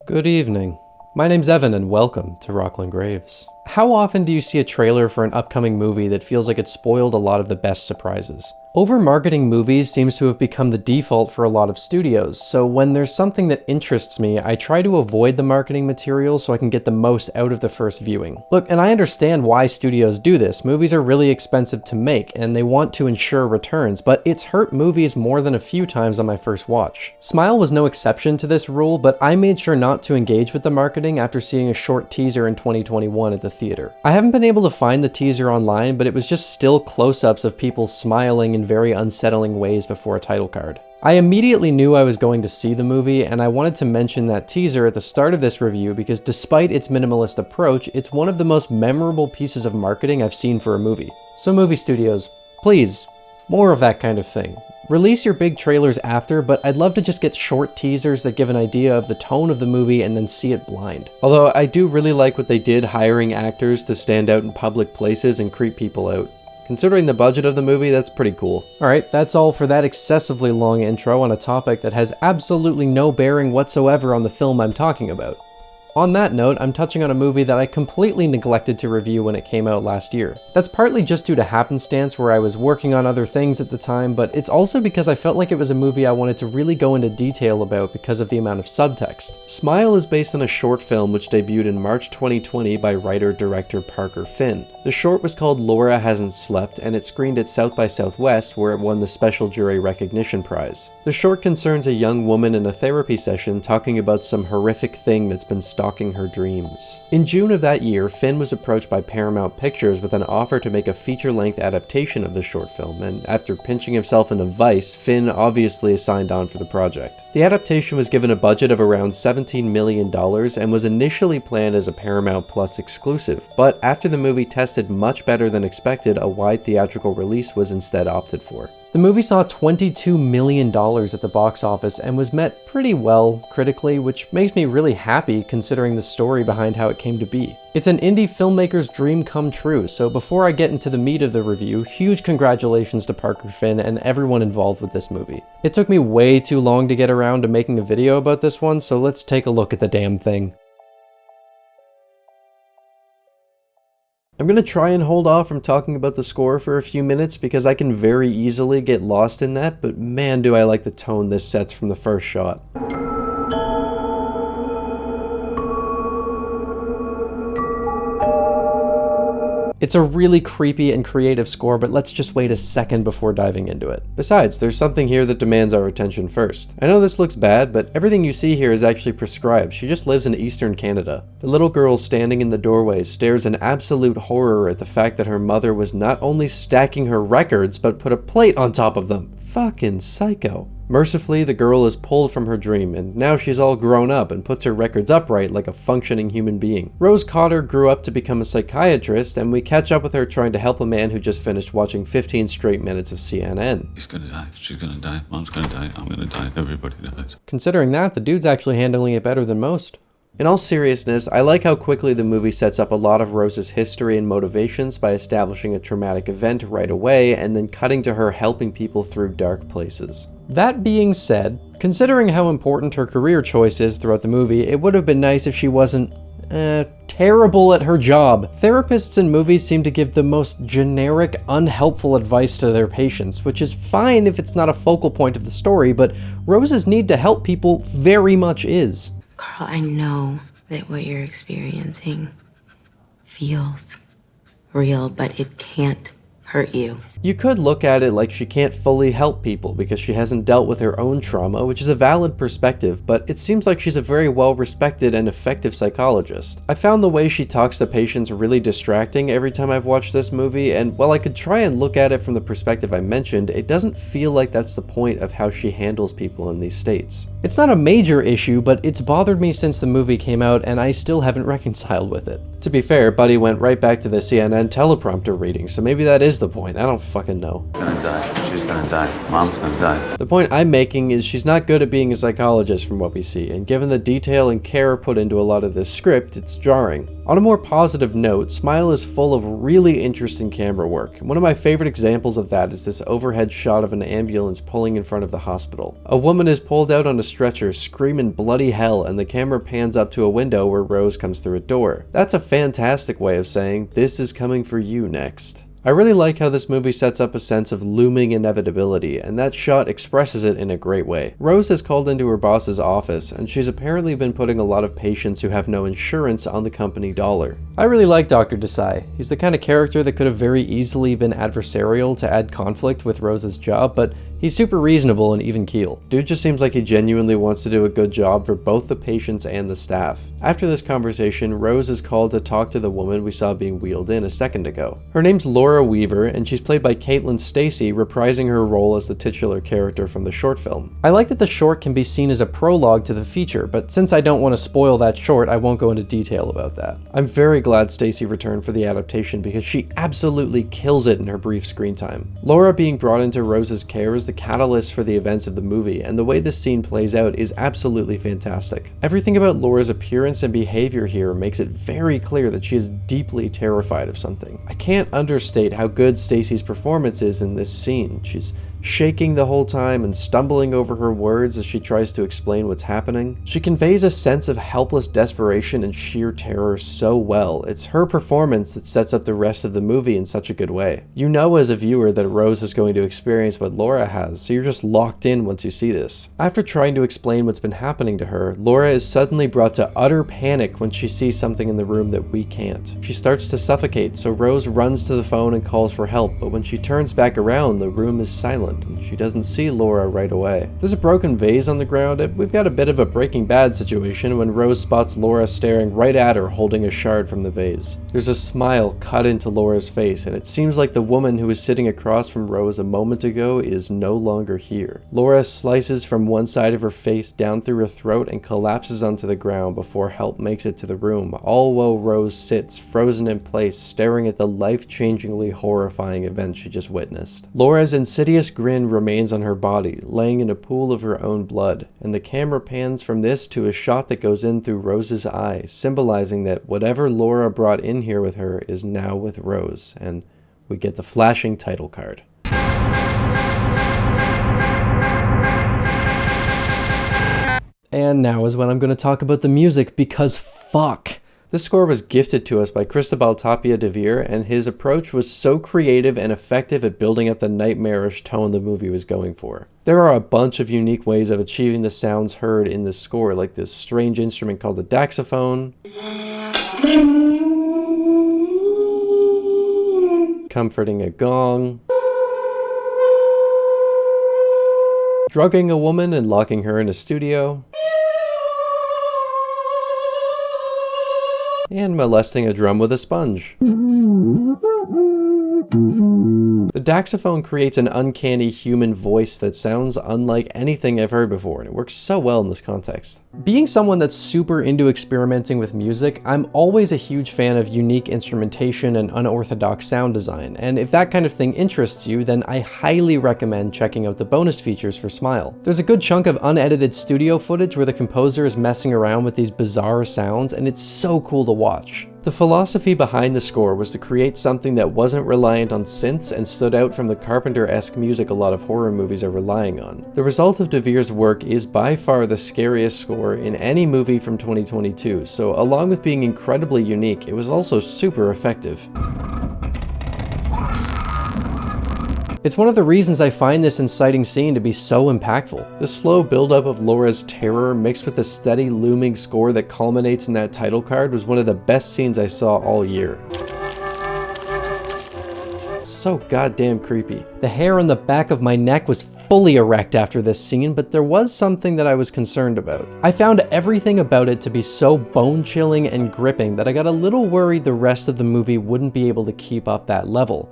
Good evening. My name's Evan and welcome to Rocklin Graves. How often do you see a trailer for an upcoming movie that feels like it spoiled a lot of the best surprises? Over-marketing movies seems to have become the default for a lot of studios, so when there's something that interests me, I try to avoid the marketing material so I can get the most out of the first viewing. Look, and I understand why studios do this. Movies are really expensive to make, and they want to ensure returns, but it's hurt movies more than a few times on my first watch. Smile was no exception to this rule, but I made sure not to engage with the marketing after seeing a short teaser in 2021 at the theater. I haven't been able to find the teaser online, but it was just still close-ups of people smiling in very unsettling ways before a title card. I immediately knew I was going to see the movie, and I wanted to mention that teaser at the start of this review because despite its minimalist approach, it's one of the most memorable pieces of marketing I've seen for a movie. So movie studios, please, more of that kind of thing. Release your big trailers after, but I'd love to just get short teasers that give an idea of the tone of the movie and then see it blind. Although I do really like what they did hiring actors to stand out in public places and creep people out. Considering the budget of the movie, that's pretty cool. Alright, that's all for that excessively long intro on a topic that has absolutely no bearing whatsoever on the film I'm talking about. On that note, I'm touching on a movie that I completely neglected to review when it came out last year. That's partly just due to happenstance where I was working on other things at the time, but it's also because I felt like it was a movie I wanted to really go into detail about because of the amount of subtext. Smile is based on a short film which debuted in March 2020 by writer-director Parker Finn. The short was called Laura Hasn't Slept, and it screened at South by Southwest where it won the Special Jury Recognition Prize. The short concerns a young woman in a therapy session talking about some horrific thing that's been stalking her dreams. In June of that year, Finn was approached by Paramount Pictures with an offer to make a feature-length adaptation of the short film, and after pinching himself in a vice, Finn obviously signed on for the project. The adaptation was given a budget of around $17 million and was initially planned as a Paramount Plus exclusive, but after the movie tested much better than expected, a wide theatrical release was instead opted for. The movie saw $22 million at the box office and was met pretty well critically, which makes me really happy considering the story behind how it came to be. It's an indie filmmaker's dream come true, so before I get into the meat of the review, huge congratulations to Parker Finn and everyone involved with this movie. It took me way too long to get around to making a video about this one, so let's take a look at the damn thing. I'm gonna try and hold off from talking about the score for a few minutes because I can very easily get lost in that, but man do I like the tone this sets from the first shot. It's a really creepy and creative score, but let's just wait a second before diving into it. Besides, there's something here that demands our attention first. I know this looks bad, but everything you see here is actually prescribed. She just lives in Eastern Canada. The little girl standing in the doorway stares in absolute horror at the fact that her mother was not only stacking her records, but put a plate on top of them. Fucking psycho. Mercifully, the girl is pulled from her dream, and now she's all grown up and puts her records upright like a functioning human being. Rose Cotter grew up to become a psychiatrist, and we catch up with her trying to help a man who just finished watching 15 straight minutes of CNN. He's gonna die, she's gonna die, mom's gonna die, I'm gonna die, everybody dies. Considering that, the dude's actually handling it better than most. In all seriousness, I like how quickly the movie sets up a lot of Rose's history and motivations by establishing a traumatic event right away and then cutting to her helping people through dark places. That being said, considering how important her career choice is throughout the movie, it would have been nice if she wasn't terrible at her job. Therapists in movies seem to give the most generic, unhelpful advice to their patients, which is fine if it's not a focal point of the story, but Rose's need to help people very much is. Carl, I know that what you're experiencing feels real, but it can't hurt you. You could look at it like she can't fully help people because she hasn't dealt with her own trauma, which is a valid perspective, but it seems like she's a very well-respected and effective psychologist. I found the way she talks to patients really distracting every time I've watched this movie, and while I could try and look at it from the perspective I mentioned, it doesn't feel like that's the point of how she handles people in these states. It's not a major issue, but it's bothered me since the movie came out, and I still haven't reconciled with it. To be fair, Buddy went right back to the CNN teleprompter reading, so maybe that is the point, I don't fucking know. Gonna die. She's gonna die. Mom's gonna die. The point I'm making is she's not good at being a psychologist from what we see, and given the detail and care put into a lot of this script, it's jarring. On a more positive note, Smile is full of really interesting camera work. One of my favorite examples of that is this overhead shot of an ambulance pulling in front of the hospital. A woman is pulled out on a stretcher screaming bloody hell, and the camera pans up to a window where Rose comes through a door. That's a fantastic way of saying, this is coming for you next. I really like how this movie sets up a sense of looming inevitability, and that shot expresses it in a great way. Rose is called into her boss's office, and she's apparently been putting a lot of patients who have no insurance on the company dollar. I really like Dr. Desai. He's the kind of character that could have very easily been adversarial to add conflict with Rose's job, but he's super reasonable and even keel. Dude just seems like he genuinely wants to do a good job for both the patients and the staff. After this conversation, Rose is called to talk to the woman we saw being wheeled in a second ago. Her name's Laura Weaver, and she's played by Caitlin Stacey, reprising her role as the titular character from the short film. I like that the short can be seen as a prologue to the feature, but since I don't want to spoil that short, I won't go into detail about that. I'm very glad Stacey returned for the adaptation because she absolutely kills it in her brief screen time. Laura being brought into Rose's care is the catalyst for the events of the movie, and the way this scene plays out is absolutely fantastic. Everything about Laura's appearance and behavior here makes it very clear that she is deeply terrified of something. I can't understate how good Stacey's performance is in this scene. She's shaking the whole time and stumbling over her words as she tries to explain what's happening. She conveys a sense of helpless desperation and sheer terror so well. It's her performance that sets up the rest of the movie in such a good way. You know as a viewer that Rose is going to experience what Laura has, so you're just locked in once you see this. After trying to explain what's been happening to her, Laura is suddenly brought to utter panic when she sees something in the room that we can't. She starts to suffocate, so Rose runs to the phone and calls for help, but when she turns back around, the room is silent, and she doesn't see Laura right away. There's a broken vase on the ground, and we've got a bit of a Breaking Bad situation when Rose spots Laura staring right at her holding a shard from the vase. There's a smile cut into Laura's face, and it seems like the woman who was sitting across from Rose a moment ago is no longer here. Laura slices from one side of her face down through her throat and collapses onto the ground before help makes it to the room, all while Rose sits frozen in place staring at the life-changingly horrifying event she just witnessed. Laura's insidious grin remains on her body, laying in a pool of her own blood, and the camera pans from this to a shot that goes in through Rose's eye, symbolizing that whatever Laura brought in here with her is now with Rose, and we get the flashing title card. And now is when I'm going to talk about the music, because fuck! This score was gifted to us by Cristobal Tapia de Veer, and his approach was so creative and effective at building up the nightmarish tone the movie was going for. There are a bunch of unique ways of achieving the sounds heard in this score, like this strange instrument called the daxophone, comforting a gong, drugging a woman and locking her in a studio, and molesting a drum with a sponge. The daxophone creates an uncanny human voice that sounds unlike anything I've heard before, and it works so well in this context. Being someone that's super into experimenting with music, I'm always a huge fan of unique instrumentation and unorthodox sound design, and if that kind of thing interests you, then I highly recommend checking out the bonus features for Smile. There's a good chunk of unedited studio footage where the composer is messing around with these bizarre sounds, and it's so cool to watch. The philosophy behind the score was to create something that wasn't reliant on synths and stood out from the Carpenter-esque music a lot of horror movies are relying on. The result of de Veer's work is by far the scariest score in any movie from 2022, so along with being incredibly unique, it was also super effective. It's one of the reasons I find this inciting scene to be so impactful. The slow buildup of Laura's terror mixed with the steady looming score that culminates in that title card was one of the best scenes I saw all year. So goddamn creepy. The hair on the back of my neck was fully erect after this scene, but there was something that I was concerned about. I found everything about it to be so bone-chilling and gripping that I got a little worried the rest of the movie wouldn't be able to keep up that level.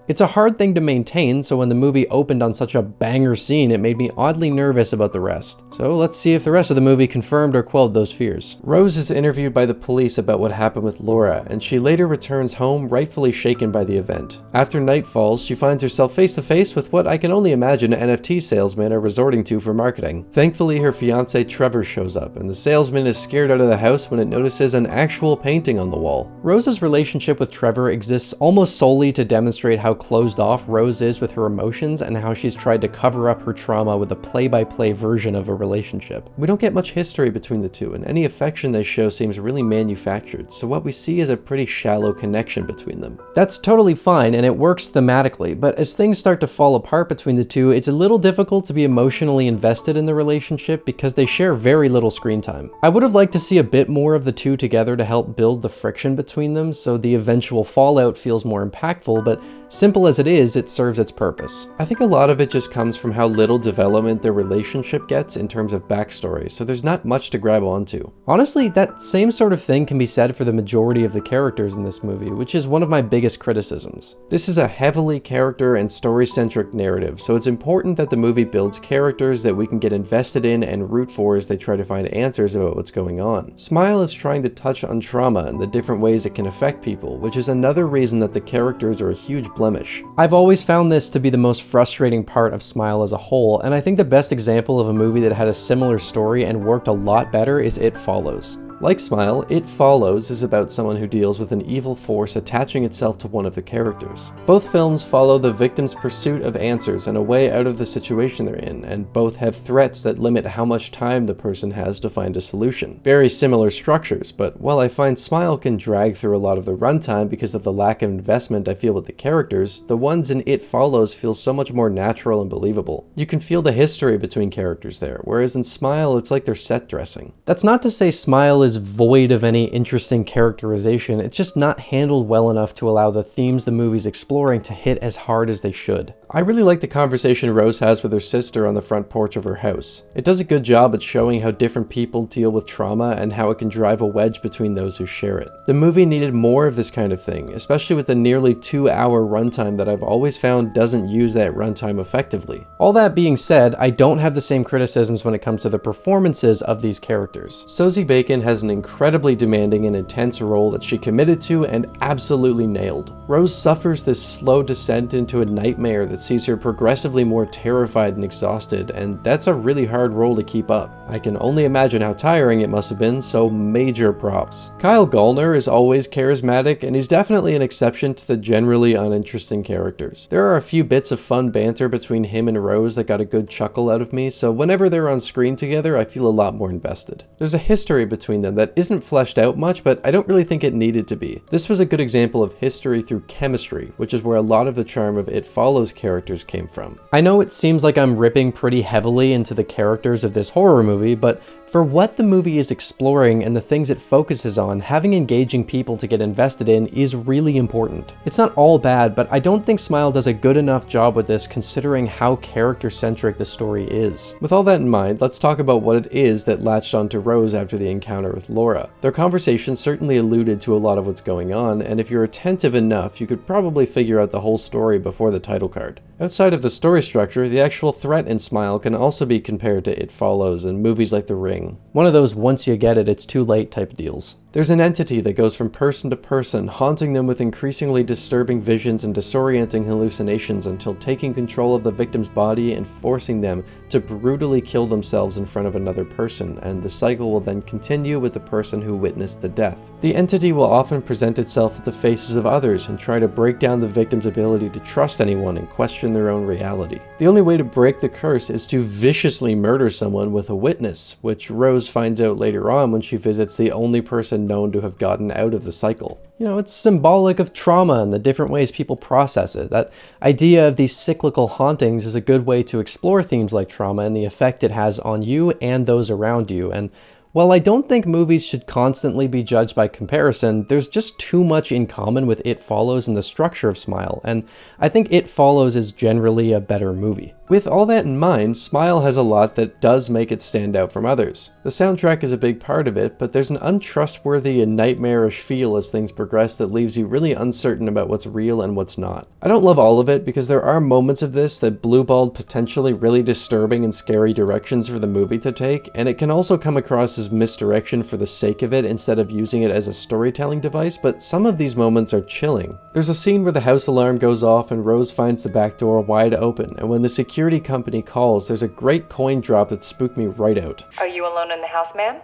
It's a hard thing to maintain, so when the movie opened on such a banger scene, it made me oddly nervous about the rest. So let's see if the rest of the movie confirmed or quelled those fears. Rose is interviewed by the police about what happened with Laura, and she later returns home rightfully shaken by the event. After night falls, she finds herself face to face with what I can only imagine NFT salesmen are resorting to for marketing. Thankfully, her fiance Trevor shows up, and the salesman is scared out of the house when it notices an actual painting on the wall. Rose's relationship with Trevor exists almost solely to demonstrate how closed off Rose is with her emotions and how she's tried to cover up her trauma with a play-by-play version of a relationship. We don't get much history between the two, and any affection they show seems really manufactured, so what we see is a pretty shallow connection between them. That's totally fine, and it works thematically, but as things start to fall apart between the two, it's a little difficult to be emotionally invested in the relationship because they share very little screen time. I would have liked to see a bit more of the two together to help build the friction between them so the eventual fallout feels more impactful, but simple as it is, it serves its purpose. I think a lot of it just comes from how little development their relationship gets in terms of backstory, so there's not much to grab onto. Honestly, that same sort of thing can be said for the majority of the characters in this movie, which is one of my biggest criticisms. This is a heavily character and story-centric narrative, so it's important that the movie builds characters that we can get invested in and root for as they try to find answers about what's going on. Smile is trying to touch on trauma and the different ways it can affect people, which is another reason that the characters are a huge blemish. I've always found this to be the most frustrating part of Smile as a whole, and I think the best example of a movie that had a similar story and worked a lot better is It Follows. Like Smile, It Follows is about someone who deals with an evil force attaching itself to one of the characters. Both films follow the victim's pursuit of answers and a way out of the situation they're in, and both have threats that limit how much time the person has to find a solution. Very similar structures, but while I find Smile can drag through a lot of the runtime because of the lack of investment I feel with the characters, the ones in It Follows feel so much more natural and believable. You can feel the history between characters there, whereas in Smile, it's like they're set dressing. That's not to say Smile is void of any interesting characterization, it's just not handled well enough to allow the themes the movie's exploring to hit as hard as they should. I really like the conversation Rose has with her sister on the front porch of her house. It does a good job at showing how different people deal with trauma and how it can drive a wedge between those who share it. The movie needed more of this kind of thing, especially with the nearly 2-hour runtime that I've always found doesn't use that runtime effectively. All that being said, I don't have the same criticisms when it comes to the performances of these characters. Sosie Bacon has an incredibly demanding and intense role that she committed to and absolutely nailed. Rose suffers this slow descent into a nightmare that sees her progressively more terrified and exhausted, and that's a really hard role to keep up. I can only imagine how tiring it must have been, so major props. Kyle Gallner is always charismatic, and he's definitely an exception to the generally uninteresting characters. There are a few bits of fun banter between him and Rose that got a good chuckle out of me, so whenever they're on screen together, I feel a lot more invested. There's a history between them that isn't fleshed out much, but I don't really think it needed to be. This was a good example of history through chemistry, which is where a lot of the charm of It Follows characters came from. I know it seems like I'm ripping pretty heavily into the characters of this horror movie, but for what the movie is exploring and the things it focuses on, having engaging people to get invested in is really important. It's not all bad, but I don't think Smile does a good enough job with this considering how character-centric the story is. With all that in mind, let's talk about what it is that latched onto Rose after the encounter with Laura. Their conversation certainly alluded to a lot of what's going on, and if you're attentive enough, you could probably figure out the whole story before the title card. Outside of the story structure, the actual threat in Smile can also be compared to It Follows and movies like The Ring. One of those once you get it, it's too late type deals. There's an entity that goes from person to person, haunting them with increasingly disturbing visions and disorienting hallucinations until taking control of the victim's body and forcing them to brutally kill themselves in front of another person, and the cycle will then continue with the person who witnessed the death. The entity will often present itself at the faces of others and try to break down the victim's ability to trust anyone and question their own reality. The only way to break the curse is to viciously murder someone with a witness, which Rose finds out later on when she visits the only person known to have gotten out of the cycle. You know, it's symbolic of trauma and the different ways people process it. That idea of these cyclical hauntings is a good way to explore themes like trauma and the effect it has on you and those around you. And while I don't think movies should constantly be judged by comparison, there's just too much in common with It Follows and the structure of Smile, and I think It Follows is generally a better movie. With all that in mind, Smile has a lot that does make it stand out from others. The soundtrack is a big part of it, but there's an untrustworthy and nightmarish feel as things progress that leaves you really uncertain about what's real and what's not. I don't love all of it because there are moments of this that blueballed potentially really disturbing and scary directions for the movie to take, and it can also come across as misdirection for the sake of it instead of using it as a storytelling device, but some of these moments are chilling. There's a scene where the house alarm goes off and Rose finds the back door wide open, and when the security company calls, there's a great coin drop that spooked me right out. Are you alone in the house, ma'am?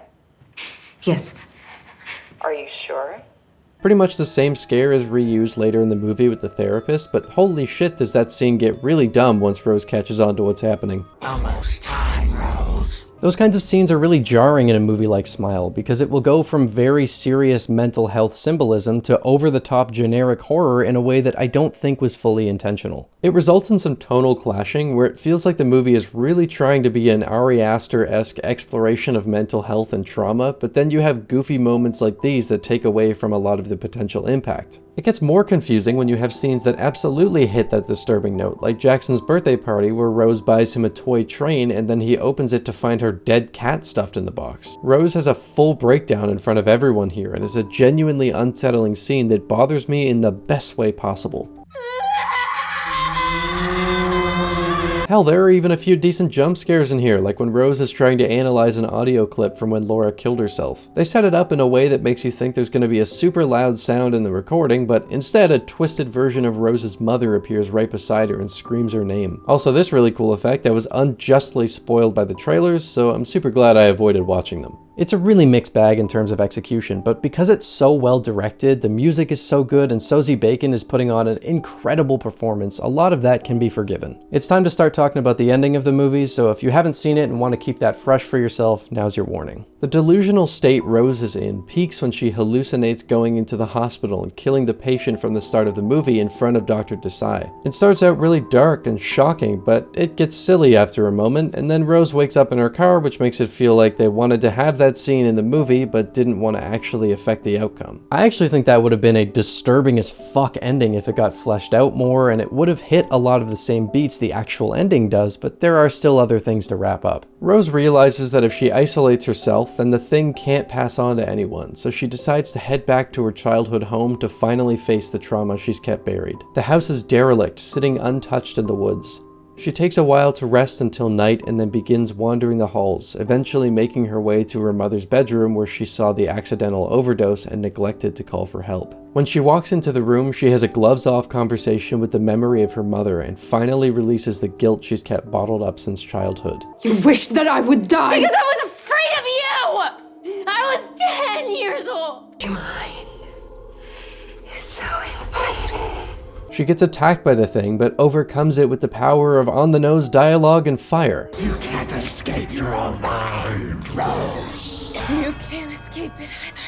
Yes. Are you sure? Pretty much the same scare is reused later in the movie with the therapist, but holy shit does that scene get really dumb once Rose catches on to what's happening. Almost time, Rose. Those kinds of scenes are really jarring in a movie like Smile, because it will go from very serious mental health symbolism to over-the-top generic horror in a way that I don't think was fully intentional. It results in some tonal clashing where it feels like the movie is really trying to be an Ari Aster-esque exploration of mental health and trauma, but then you have goofy moments like these that take away from a lot of the potential impact. It gets more confusing when you have scenes that absolutely hit that disturbing note, like Jackson's birthday party where Rose buys him a toy train and then he opens it to find her dead cat stuffed in the box. Rose has a full breakdown in front of everyone here and is a genuinely unsettling scene that bothers me in the best way possible. Hell, there are even a few decent jump scares in here, like when Rose is trying to analyze an audio clip from when Laura killed herself. They set it up in a way that makes you think there's going to be a super loud sound in the recording, but instead a twisted version of Rose's mother appears right beside her and screams her name. Also, this really cool effect that was unjustly spoiled by the trailers, so I'm super glad I avoided watching them. It's a really mixed bag in terms of execution, but because it's so well directed, the music is so good, and Sosie Bacon is putting on an incredible performance, a lot of that can be forgiven. It's time to start talking about the ending of the movie, so if you haven't seen it and want to keep that fresh for yourself, now's your warning. The delusional state Rose is in peaks when she hallucinates going into the hospital and killing the patient from the start of the movie in front of Dr. Desai. It starts out really dark and shocking, but it gets silly after a moment, and then Rose wakes up in her car, which makes it feel like they wanted to have that scene in the movie but didn't want to actually affect the outcome. I actually think that would have been a disturbing as fuck ending if it got fleshed out more, and it would have hit a lot of the same beats the actual ending does, but there are still other things to wrap up. Rose realizes that if she isolates herself, then the thing can't pass on to anyone, so she decides to head back to her childhood home to finally face the trauma she's kept buried. The house is derelict, sitting untouched in the woods. She takes a while to rest until night and then begins wandering the halls, eventually making her way to her mother's bedroom where she saw the accidental overdose and neglected to call for help. When she walks into the room, she has a gloves-off conversation with the memory of her mother and finally releases the guilt she's kept bottled up since childhood. You wished that I would die! Because I was afraid of you! I was 10 years old! Your mind is so inviting. She gets attacked by the thing, but overcomes it with the power of on-the-nose dialogue and fire. You can't escape your own mind, Rose. You can't escape it either.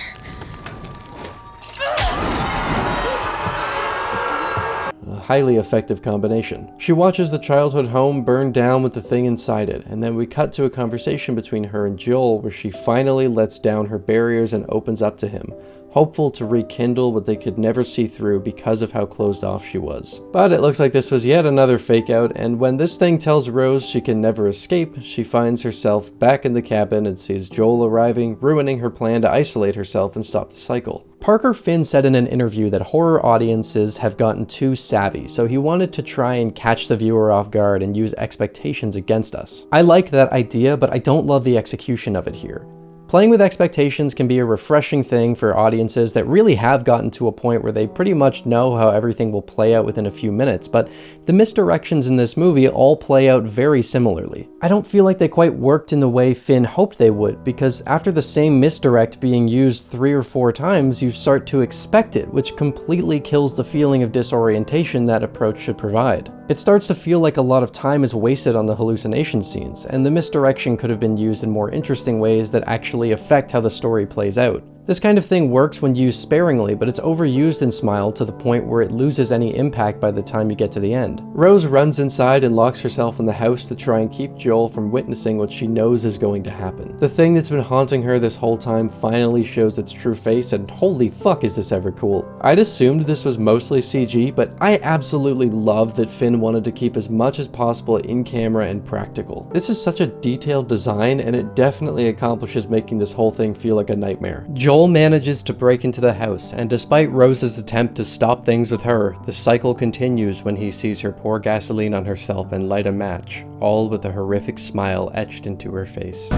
A highly effective combination. She watches the childhood home burn down with the thing inside it, and then we cut to a conversation between her and Joel where she finally lets down her barriers and opens up to him, hopeful to rekindle what they could never see through because of how closed off she was. But it looks like this was yet another fake out, and when this thing tells Rose she can never escape, she finds herself back in the cabin and sees Joel arriving, ruining her plan to isolate herself and stop the cycle. Parker Finn said in an interview that horror audiences have gotten too savvy, so he wanted to try and catch the viewer off guard and use expectations against us. I like that idea, but I don't love the execution of it here. Playing with expectations can be a refreshing thing for audiences that really have gotten to a point where they pretty much know how everything will play out within a few minutes, but the misdirections in this movie all play out very similarly. I don't feel like they quite worked in the way Finn hoped they would, because after the same misdirect being used 3 or 4 times, you start to expect it, which completely kills the feeling of disorientation that approach should provide. It starts to feel like a lot of time is wasted on the hallucination scenes, and the misdirection could have been used in more interesting ways that actually affect how the story plays out. This kind of thing works when used sparingly, but it's overused in Smile to the point where it loses any impact by the time you get to the end. Rose runs inside and locks herself in the house to try and keep Joel from witnessing what she knows is going to happen. The thing that's been haunting her this whole time finally shows its true face, and holy fuck is this ever cool. I'd assumed this was mostly CG, but I absolutely love that Finn wanted to keep as much as possible in camera and practical. This is such a detailed design, and it definitely accomplishes making this whole thing feel like a nightmare. Joel manages to break into the house, and despite Rose's attempt to stop things with her, the cycle continues when he sees her pour gasoline on herself and light a match, all with a horrific smile etched into her face.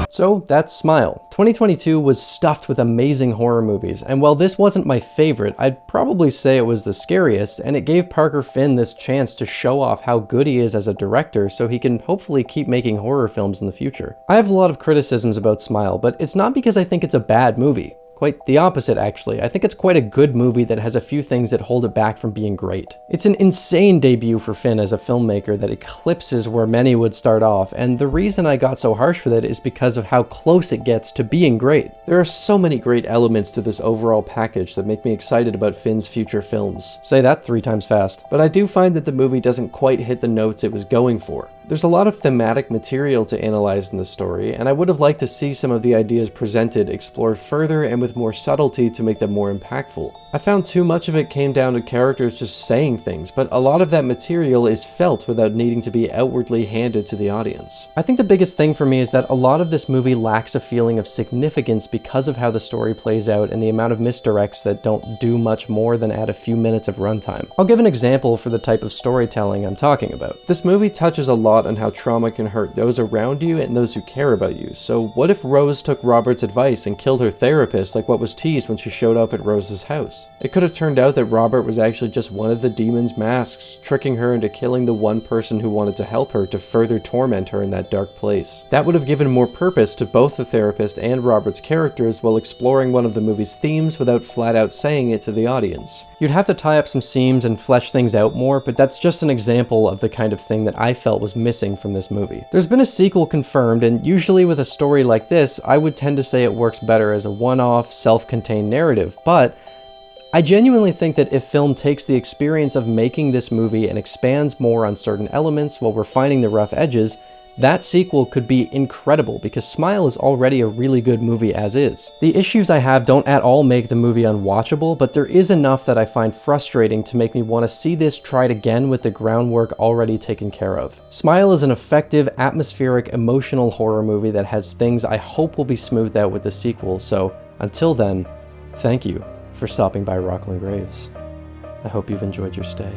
So that's Smile. 2022 was stuffed with amazing horror movies, and while this wasn't my favorite, I'd probably say it was the scariest, and it gave Parker Finn this chance to show off how good he is as a director so he can hopefully keep making horror films in the future. I have a lot of criticisms about Smile, but it's not because I think it's a bad movie. Quite the opposite, actually. I think it's quite a good movie that has a few things that hold it back from being great. It's an insane debut for Finn as a filmmaker that eclipses where many would start off, and the reason I got so harsh with it is because of how close it gets to being great. There are so many great elements to this overall package that make me excited about Finn's future films. Say that 3 times fast. But I do find that the movie doesn't quite hit the notes it was going for. There's a lot of thematic material to analyze in the story, and I would have liked to see some of the ideas presented explored further and with more subtlety to make them more impactful. I found too much of it came down to characters just saying things, but a lot of that material is felt without needing to be outwardly handed to the audience. I think the biggest thing for me is that a lot of this movie lacks a feeling of significance because of how the story plays out and the amount of misdirects that don't do much more than add a few minutes of runtime. I'll give an example for the type of storytelling I'm talking about. This movie touches a lot on how trauma can hurt those around you and those who care about you. So what if Rose took Robert's advice and killed her therapist like what was teased when she showed up at Rose's house? It could have turned out that Robert was actually just one of the demon's masks, tricking her into killing the one person who wanted to help her to further torment her in that dark place. That would have given more purpose to both the therapist and Robert's characters while exploring one of the movie's themes without flat out saying it to the audience. You'd have to tie up some seams and flesh things out more, but that's just an example of the kind of thing that I felt was missing from this movie. There's been a sequel confirmed, and usually with a story like this, I would tend to say it works better as a one-off, self-contained narrative, but I genuinely think that if film takes the experience of making this movie and expands more on certain elements while refining the rough edges, that sequel could be incredible because Smile is already a really good movie as is. The issues I have don't at all make the movie unwatchable, but there is enough that I find frustrating to make me want to see this tried again with the groundwork already taken care of. Smile is an effective, atmospheric, emotional horror movie that has things I hope will be smoothed out with the sequel, so until then, thank you for stopping by Rocklin Graves. I hope you've enjoyed your stay.